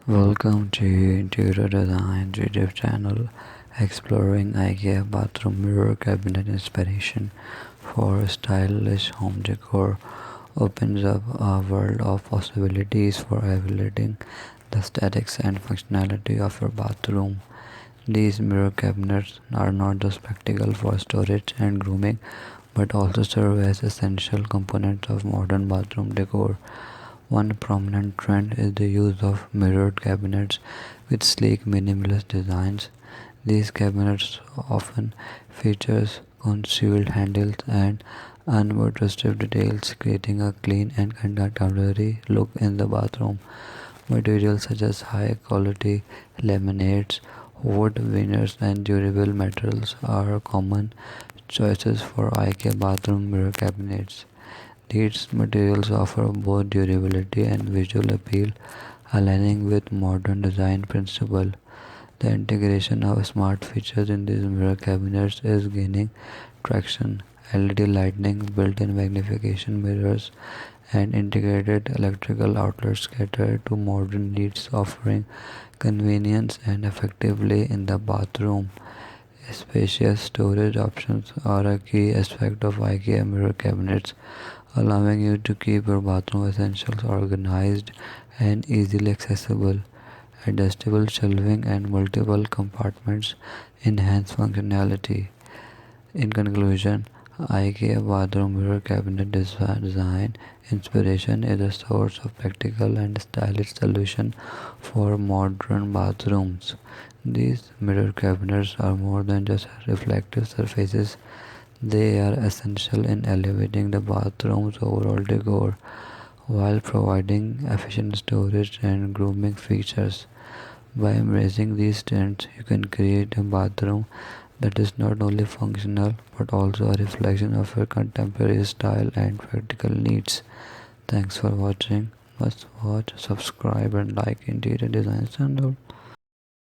Welcome to Interior Design YouTube channel, exploring IKEA bathroom mirror cabinet inspiration for stylish home decor. Opens up a world of possibilities for elevating the aesthetics and functionality of your bathroom. These mirror cabinets are not just spectacle for storage and grooming, but also serve as essential components of modern bathroom decor. One prominent trend is the use of mirrored cabinets with sleek minimalist designs. These cabinets often feature concealed handles and unobtrusive details, creating a clean and contemporary look in the bathroom. Materials such as high quality laminates, wood veneers, and durable metals are common choices for IKEA bathroom mirror cabinets. These materials offer both durability and visual appeal, aligning with modern design principles. The integration of smart features in these mirror cabinets is gaining traction. LED lighting, built-in magnification mirrors, and integrated electrical outlets cater to modern needs, offering convenience and effectively in the bathroom. Spacious storage options are a key aspect of IKEA mirror cabinets, allowing you to keep your bathroom essentials organized and easily accessible. Adjustable shelving and multiple compartments enhance functionality. In conclusion, IKEA bathroom mirror cabinet design inspiration is a source of practical and stylish solution for modern bathrooms. These mirror cabinets are more than just reflective surfaces, they are essential in elevating the bathroom's overall decor while providing efficient storage and grooming features. By embracing these trends, you can create a bathroom that is not only functional but also a reflection of your contemporary style and practical needs. Thanks for watching. Must watch, subscribe, and like Interior Design channel.